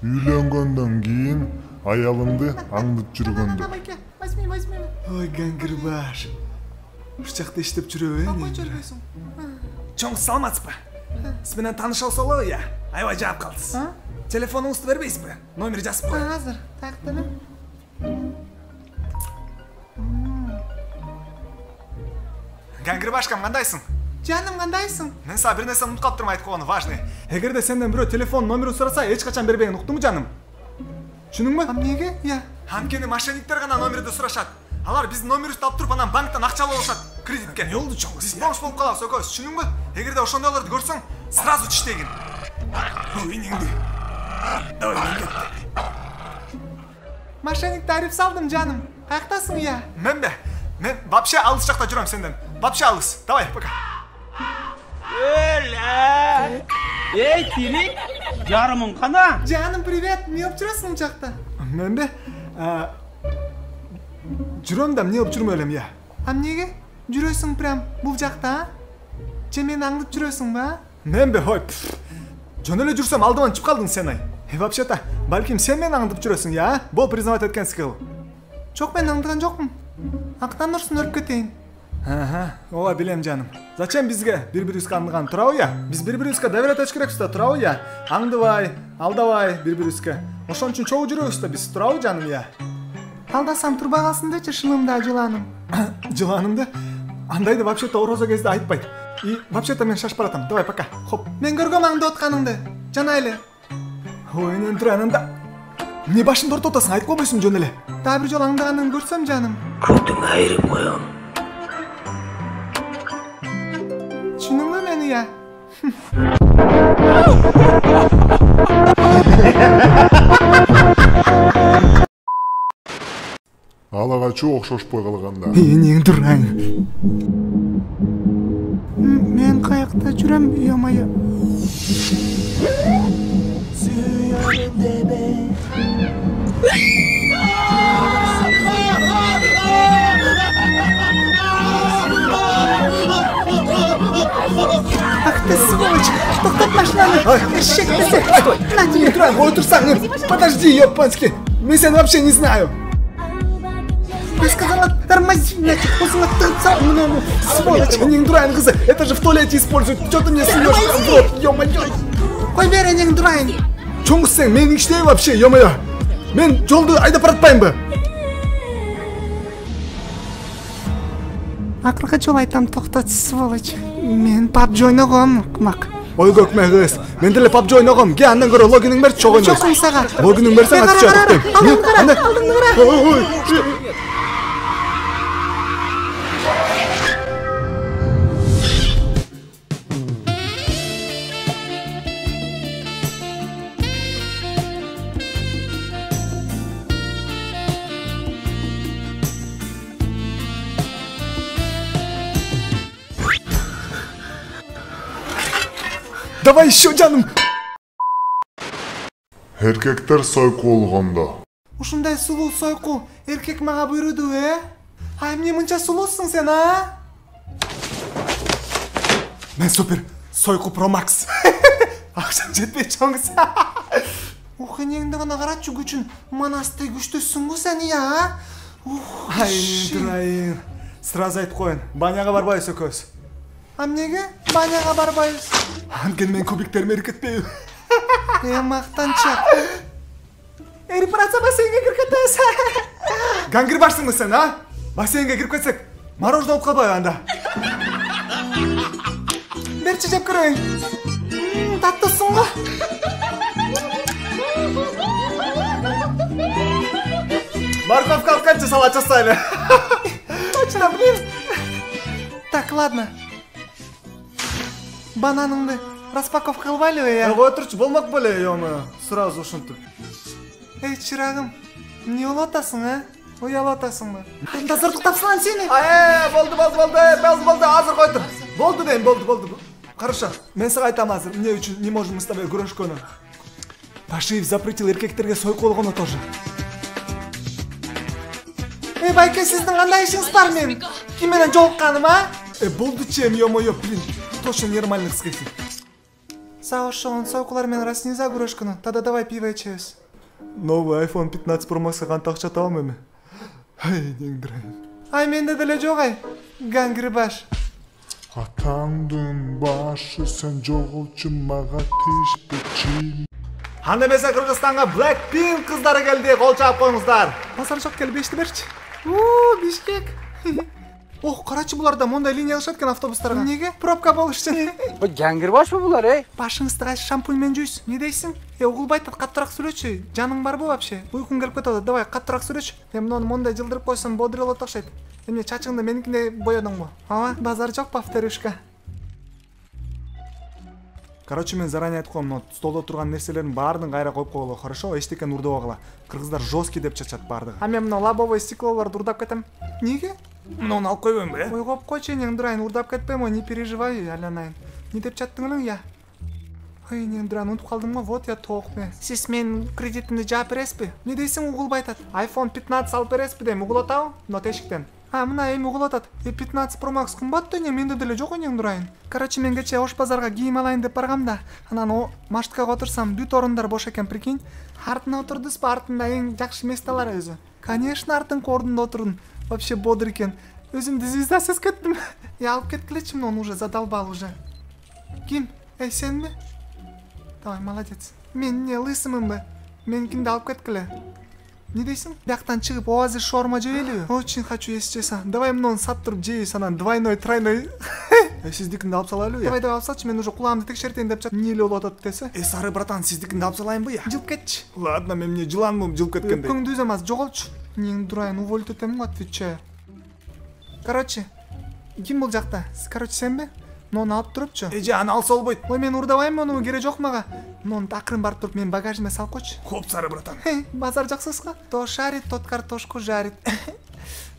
Үйлөнгөндөн кийин аялыңды аңдып жүргөндө. Ой, Гангирбаш. Бир жакта иштеп жүрөбү, Чоң саламатсызбы? Сиз менен тааныша алсалыбы, я? Аябай жаап калдыңыз. Телефонуңузду бербейсизби? Номер жазып кой. Азыр, тактым. Гангирбашкам, кандайсың? Жаным, кандайсың? Мен сага бир нерсени унутуп калыптырмын айтканы, важный. Эгерде сенден бирөө телефон номерин сураса, эч качан бербегин, уктуңбу жаным? Түшүнүңбү? Эмнеге? Я. Анткени мошенниктер гана номерди сурашат. Алар биздин номерибизди алып туруп, анан банктан акча алып алышат, кредитке. Не болду чоң? Биз бомж болуп калабыз, экөөбүз, түшүнүңбү? Эгерде ошондойлорду көрсөң, сразу тиштегин. Үйүңдү. Давай, кетти. Мошенник тариф салдым, жаным. Каяктасың, я? Мен вообще алыс жакта жүрөм сенден. Вообще алыс. Давай, пока. Эй, Тирик, жарымың қана? Жаным, привет. Не болып жүресің бұл жақта? Мен жүрөм да эмне болуп жүрмөй элем, я. Эмнеге? Жүрөсүң прям бул жакта, а? Же мени аңдып жүрөсүң ба? Мен ой. Жөн эле жүрсөм алдыман чыгып калдың сен ай. Вообще-то, балким сен мени аңдып жүрөсүң, я? Бол признавать эткенсиң. Жок, мен аңдыган жокмун. Актан урсун өлүп кетейин. Ооба билем жаным. Зачем бизге бири-бирибизге аңдыган турабы, я? Биз бири-бирибизге доверять этиш керекпиз да, турабы, я? Аңдыбай, алдабай бири-бирибизге. Ошон үчүн чогуу жүрөбүз да биз, турабы жаным, я? Алдасам турбай калсын дечи, шынында жыланым. Жыланымды? Андайды вообще-то орозо кезде айтпайт. И вообще-то мен шашып баратам. Давай, пока. Хоп. Мен көргөм аңдып атканыңды. Жанайлы. Ой, мен туранында. Не башыңды ортоп атасың, айтып койбойсуң жөн эле. Дагы бир жолу аңдыганыңды көрсөм, жаным. Көтүң айырып коем. Түшүнүңбү мени, я? Алага чуу окшошпой калганда. Эң дуран. Мен каякта жүрөм, ёмайо. Ах ты сволочь! Токтот машинаны! Эшек ты! Стой! На тебе! Туран, ой, турсаң! Подожди, ёпански! Мен сени вообще не знаю! Я сказала, тормози, значит, после танца. Сволочь, не дурайн, кызы, это же в туалете используют. Что ты мне суешь в рот, ё-моё? Кой бери, не дурайн. Чоң сен, мен иштей вообще, ё-моё? Мен жолду айдап баратпаймынбы? Акыркы жолу айтам, токтот, сволочь. Мен PUBG ойногом, ыкмак. Ой, көкмө кыз, мен деле PUBG ойногом. Ке, андан көрө логиниң берчи, чогуу эмес. Жокмун сага. Логиниң берсең, атча токтойм. Алдыңды кара. Ой. Давай еще, жаным. Эркектер сойку болгондо. Ушундай сулуу сойку эркек мага буйруду, А эмне мынча сулуусуң сен, а? Мен супер. Сойку Pro Max. Акчам жетпей чоңуз. Ух, энеңди гана карачы, күчүн манастай күчтүүсүң го сен, а? Ай, дурайын. Сразу айтып коеюн. Баняга барбайбыз экөөбүз. Эмнеге? Баняга барбайбыз. Анткени мен кубиктериме эркетпейм. Мактанчак. Эрипарация бассейнге кирип кетебиз. Гангирбашсыңбы сен, а? Бассейнге кирип кетсек, мороженое алып калбайбы анда? Берчи жеп көрөйүн. Таттысың го. Морковка алканча салат жасайлы. Точно, блин. Так, ладно. Бананыңды распаковка кылбайлыбы, я? Кой турчу, болмок беле, ё-моё. Сразу ушинтип. Эй, чырагым, эмне болуп атасың, а? Уялып атасыңбы? Тазыр туктапсың сени. Болду, азыр койтур. Болду дейм, болду. Хорошо, мен сага айтам азыр, эмне үчүн не можем мы с тобой күрөшкөнү. Пашиев запретил эркектерге сойку болгону тоже. Эй, байке, сиздин кандай ишиңиз бар мен? Ким менен жолукканым, а? Болду чем, ё-моё, блин. Точно нормальный кыз келсин. Сага ошогон сойкулар менен раз нельзя күрөшкүнү. Тогда давай пиво ичебиз. Новый iPhone 15 Pro Max'ка канча акча табам эми? Ай, деңдирайым. Ай, менде деле жок ай. Гангри баш. Атаңдын башы сен жоголчу мага тийишпечи. Анда эмесе Кыргызстанга Blackpink кыздары келди. Кол чаап коюңуздар. Базар жок келип бешти берчи. Бишкек. Ох, карачы буларда мондай линия алышат экен автобустарга. Неге? Пробка болуш үчүн. Bu Jangirboshmi bular, ey? Башыңызды кайсы шампунь менен жуйсуз? Не дейсиң? Угулбай атат, каттыраак сүрөчү. Жаның барбы вообще? Уйкуң келип кетет. Давай, каттыраак сүрөчү. Муну мондай жылдырып койсоң бодролот окшойт. Эмне чачыңды меникиндей боёдуңбу? Ооба, базар жок повторюшка. Короче, мен заранее айтып коем, столдо турган нерселердин баарын кайра коюп койгула, хорошо? Эчтекени урдабагыла. Кыргыздар жесткий деп чачат баардыгы. А мен мына лобовой стеклолорду урдап кетем. Неге? Муну алып койбоймбу, э? Ой, коюп койчу, эне Дурайн, урдап кетпейм, не переживай, айланайын. Не деп чаттың элең, я? Ой, эне Дурайн, унутуп калдым го, вот я тоок мен. Сиз менин кредитимди жаап бересизби? Не дейсиң, угулбай атат? iPhone 15 алып бересизби дейм, угулуп атабы? Мына тешиктен. Мына эми угулуп атат. 15 Pro Max кымбат эне, менде деле жок эне Дурайн. Короче, мен кечээ Ош базарга кийим алайын деп баргам да, анан машиткага отурсам, бүт орундар бош экен, прикинь. Артына отурдузбу, артында эң жакшы месталар өзү. Конечно, артыңкы ордунда отурдум. Вообще бодр экен. Өзүмдү звезда сезип кеттим. Я алып кеткилечи, он уже задолбал уже. Ким? Эй, сенби? Давай, молодец. Мен не лысымынбы? Меникинди алып кеткиле. Не дейсиң? Бияктан чыгып оазис шаурма жебелиби? Очень хочу, если честно. Давай муну сатып туруп жейбиз, анан двойной, тройной. Сиздикинди алып салайлыбы? Давай, алып салчы, мен уже кулагымды текшертейин деп жатам. Эмне эле болуп атат десе? Сары братан, сиздикинди алып салайынбы я? Жылып кетчи. Ладно, мен эмне жыланмын жылып кеткенде. Көңдү үзөм аз, жоголчу. Мен Дурайн, уволить этем, отвечаю. Короче, ким бул жакта? Короче, сенби? Муну алып турупчу. Эже, аны алса болбойт. Ой, мен урдабайм, муну кереги жок мага. Муну акырын барып туруп, мен багажыма салып койчу. Хоп, сары братан. Базар жаксызга? То шарит, тот картошку жарит.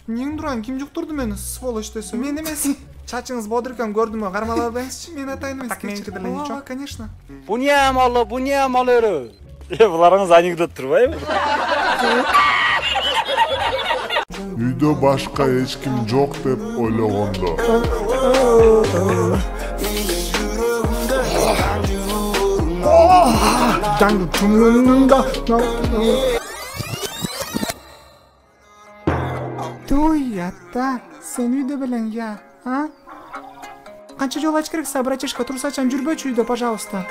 Эмне Дурайн, ким жуктурду мени? Сволочь десе. Мен эмес. Чачыңыз бодр экен, көрдүмбү? Кармала бериңизчи, мен атайын эмес. Так меники деле ничего. Конечно. Bu ne amalı, bu ne amalı? Bularыңыз анекдот турбайбы? Үйдө башка эч ким жок деп ойлогондо. Жаңды түмүнүндө. Туй, ата, сен үйдө белең я, а? Канча жол ач керек, братишка, турсачан жүрбөчү үйдө, пожалуйста.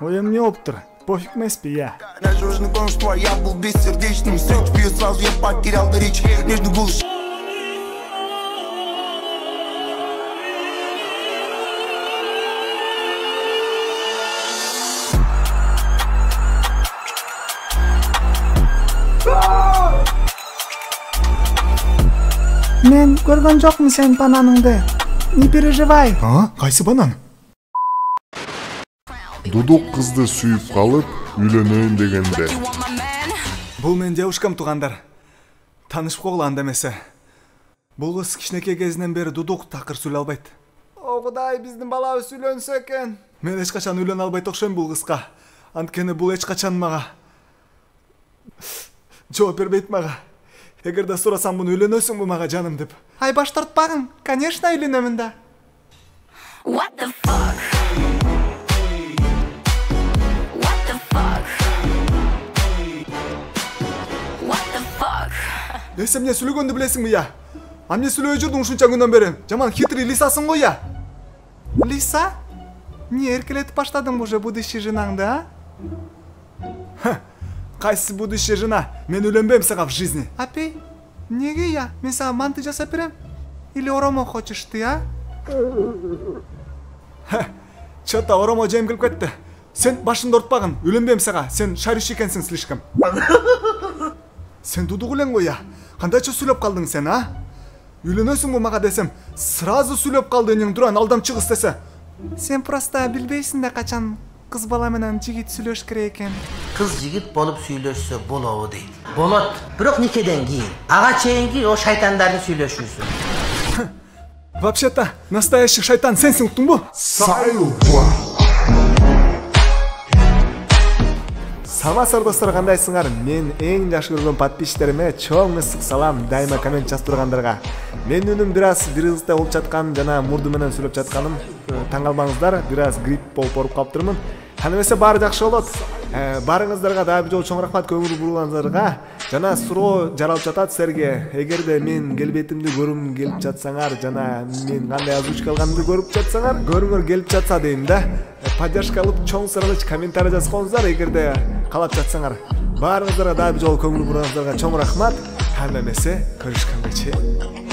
Ой, эмне болуптур? Пофиг эмеспи, я. Надежный клон, что я был бессердечным. Среди пью сразу я потерял речь. Между гуш. Мен көргөн жокмун сен бананыңды. Не переживай. Кайсы банан? Дудук кызды сүйүп калып, үйлөнөйүн дегенде. Бул менин девушкам, туугандар. Таанышып койгула анда эмесе. Бул кыз кичинекей кезинен бери Дудук такыр сүйлөй албайт. О Кудай, биздин балабыз үйлөнсө экен. Мен эч качан үйлөнө албайт окшойм бул кызга. Анткени бул эч качан мага жооп бербейт мага. Эгерде сурасам, буну үйлөнөсүңбү мага жаным деп. Ай, баш тартпагын. Конечно, үйлөнөмүн да. What the fuck? What the fuck? What the fuck? Сен эмне сүйлөгөндү билесиңби я? Эмне сүйлөй жүрдүң ушунча күндөн бери? Жаман хитрый лисасың го я. Лиса? Не эркелетип баштадың уже будущий женаңды, а? Кайсы будущая жена? Мен үйлөнбөйм сага в жизни. Апей, неге я? Мен сага манты жасап берем? Или оромо хочешь ты, а? Чё-то оромо жайым келип кетти. Сен башыңды ортпагын, үйлөнбөйм сага. Сен шариш экенсиң слишком. Сен Дудук элең го я. Кандайча сүйлөп калдың сен, а? Үйлөнөсүңбү мага десем, сразу сүйлөп калды энең Дурайн, алдамчы кыз десе. Сен просто билбейсиң да качан кыз бала менен жигит сүйлөш керек экен. Кыз жигит болуп сүйлөшсө болобу дейт. Болот, бирок никеден кийин. Ага чейинки о шайтандардын сүйлөшүүсү. Вообще-то, настоящий шайтан сенсиң, уктуңбу? Саламатсыздар достор, кандайсыңар? Мен эң жакшы көргөн подписчиктериме чоң ысык салам, дайыма коммент жазып тургандарга. Мен үнүм бир ызда болуп жаткан жана мурду менен сүйлөп жатканым таң калбаңыздар, бир аз грипп болуп оруп калыптырмын. Аны эмесе баары жакшы болот. Барыңыздарга дагы бир жолу чоң рахмат көңүл бургандарга. Жана суроо жаралып жатат силерге. Эгерде мен келбетимди көрүм келип жатсаңар, жана мен кандай озвучка алганымды көрүп жатсаңар, көрүңөр келип жатса дейм да. Поддержка алып чоң сыралыч комментарий жазып коюңуздар эгерде каалап жатсаңар. Барыңыздарга дагы бир жолу көңүл бургандарга чоң рахмат. Аны эмесе көрүшкөнгө чейин.